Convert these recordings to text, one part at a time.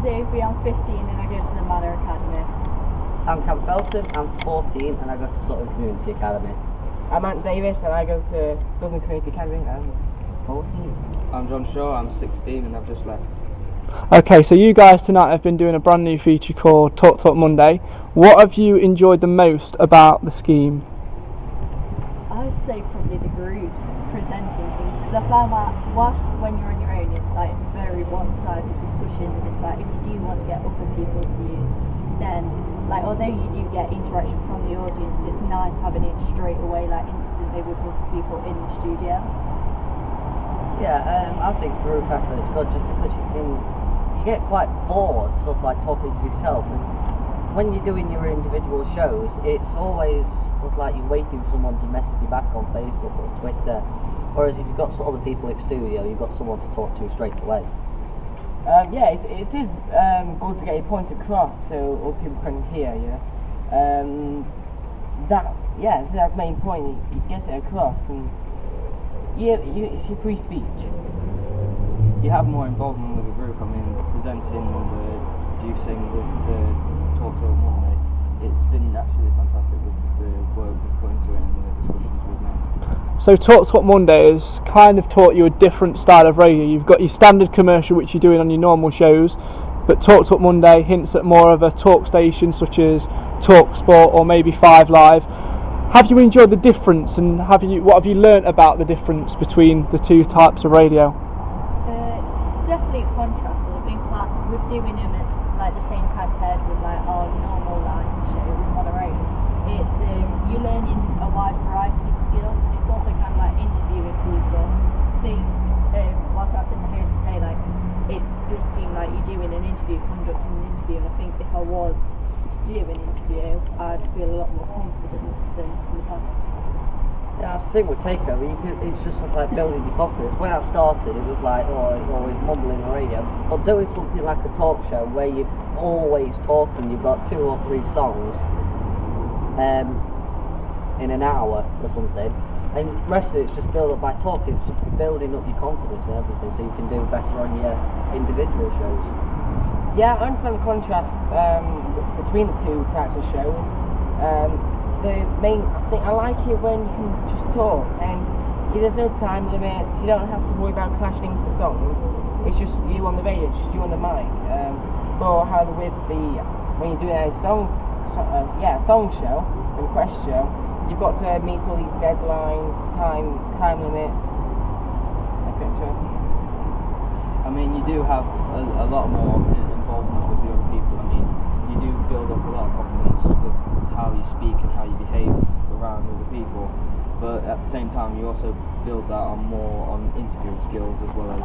Davey, I'm 15 and I go to the Manor Academy. I'm Cam Felton, I'm 14 and I go to Sutton Community Academy. I'm Ant Davis and I go to Southern Community Academy. I'm 14. I'm John Shaw, I'm 16 and I've just left. Okay, so you guys tonight have been doing a brand new feature called Talk Talk Monday. What have you enjoyed the most about the scheme? I would say probably the group presenting things, because I found that whilst when you're on your own it's like a very one-sided discussion, and it's like if you do want to get other people's views, then like although you do get interaction from the audience, it's nice having it straight away, like instantly with other people in the studio. Yeah, I think group effort is good just because you get quite bored sort of like talking to yourself, and when you're doing your individual shows it's always sort of like you're waiting for someone to message you back on Facebook or Twitter, whereas if you've got some other people in the studio you've got someone to talk to straight away. Yeah, it is good to get your point across so other people can hear you. That's the main point, you get it across, and it's your free speech. You have more involvement with the group. I mean, presenting and producing with the Talk Talk Monday, it's been absolutely fantastic with the work we've put into it and the discussions we've made. So Talk Talk Monday has kind of taught you a different style of radio. You've got your standard commercial which you're doing on your normal shows, but Talk Talk Monday hints at more of a talk station such as Talk Sport or maybe 5 Live. Have you enjoyed the difference, and what have you learnt about the difference between the two types of radio? It's definitely a contrast, and I think that with doing them at like the same time paired with like our normal live shows on our own, it's you're learning a wide variety of skills, and it's also kind of like interviewing people. I think whilst I've been the host today, like it does seem like you're doing an interview, conducting an interview, and I think if I was to do an interview I'd feel a lot more confident than in the past. Yeah, that's the thing with takeover, it's just sort of like building your confidence. When I started it was like, always mumbling on the radio, but doing something like a talk show where you're always talking, you've got 2 or 3 songs in an hour or something, and the rest of it's just built up by talking, it's just building up your confidence and everything so you can do better on your individual shows. Yeah, I understand the contrast between the two types of shows. I like it when you can just talk and there's no time limits, you don't have to worry about clashing into songs, it's just you on the radio, it's just you on the mic. But however when you're doing a song show, a request show, you've got to meet all these deadlines, time limits, etc. I mean, you do have a lot more involvement with the other people. I mean, you do build up a lot of confidence with how you speak and how you behave around other people, but at the same time you also build that on interviewing skills as well as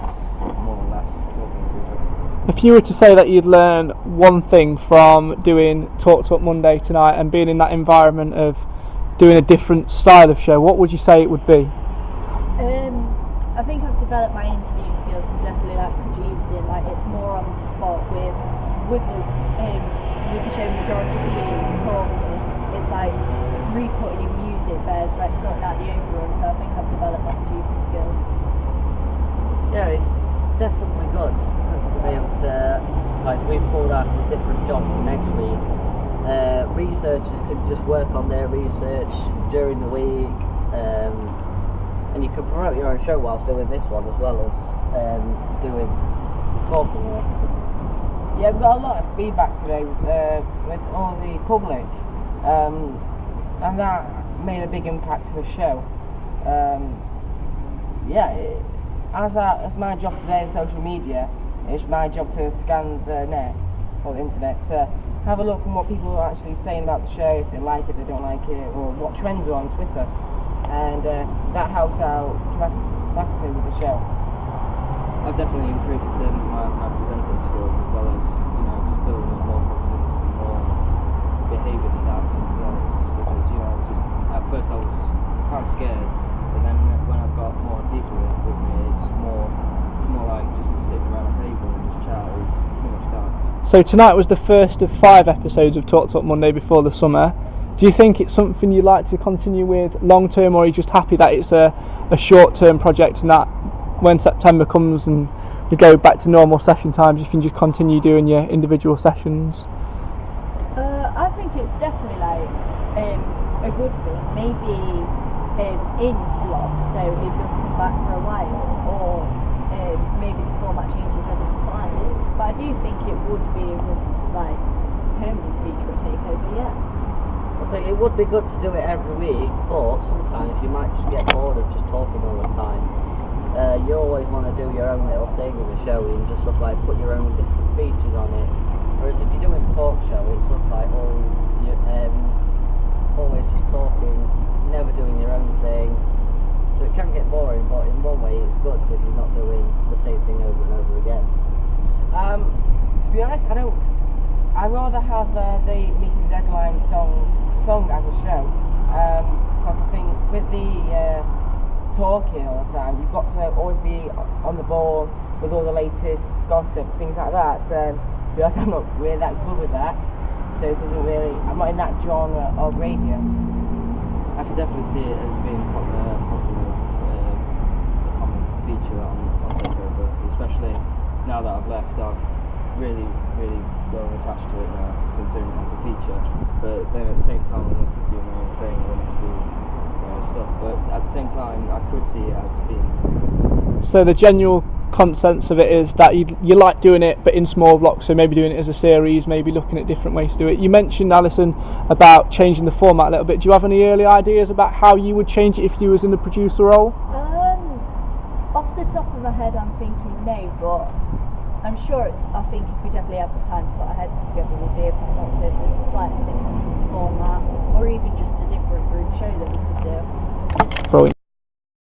more or less talking to each other. If you were to say that you'd learn one thing from doing Talk Talk Monday tonight and being in that environment of doing a different style of show, what would you say it would be? I think I've developed my interviewing skills and definitely like producing, like it's more on the spot with us, with the show majority of you talking, it's like re-putting in music, there's like sorting out the overrun, so I think I've developed my producing skills. Yeah, it's definitely good to be able to, like we've pulled out as different jobs for next week. Researchers could just work on their research during the week, and you can promote your own show whilst doing this one as well as doing talking work. Yeah, we've got a lot of feedback today with all the public, and that made a big impact to the show. As my job today in social media, it's my job to scan the net, or the internet, to have a look at what people are actually saying about the show, if they like it, if they don't like it, or what trends are on Twitter. And that helped out dramatically with the show. I've definitely increased my presenting skills as well as just building up more confidence and more behaviour stats as well, such as just at first I was kind of scared, but then when I've got more people with me it's more like just sitting around a table and just chat is pretty much that. So tonight was the first of 5 episodes of Talk Talk Monday before the summer. Do you think it's something you'd like to continue with long term, or are you just happy that it's a short term project and that when September comes and we go back to normal session times, you can just continue doing your individual sessions? I think it's definitely like a good thing. Maybe in blocks, so it does come back for a while, or maybe the format changes ever so slightly. But I do think it would be a good, like, permanent feature of takeover. Yeah. I think it would be good to do it every week, but sometimes you might just get bored of just talking all the time. You always want to do your own little thing in the show and just look like put your own different features on it. Whereas if you're doing a talk show, it's sort of like always just talking, never doing your own thing. So it can get boring, but in one way it's good because you're not doing the same thing over and over again. To be honest, I'd rather have the meeting the deadline song as a show, because I think with the talking all the time, you've got to always be on the ball with all the latest gossip, things like that. To be honest, I'm not really that good with that, so it doesn't really. I'm not in that genre of radio. I can definitely see it as being a common feature on Takeover, especially now that I've left. I've really grown attached to it now, considering it as a feature. But then at the same time, I wanted to do my own thing, I wanted to do my own stuff. But at the same time, I could see it as being. So the general consensus of it is that you like doing it, but in small blocks. So maybe doing it as a series, maybe looking at different ways to do it. You mentioned, Alison, about changing the format a little bit. Do you have any early ideas about how you would change it if you was in the producer role? Off the top of my head, I'm thinking no, but I'm sure. I think if we definitely had the time to put our heads together, we'd be able to come up with a slightly different format, or even just a different group show that we could do. Brilliant.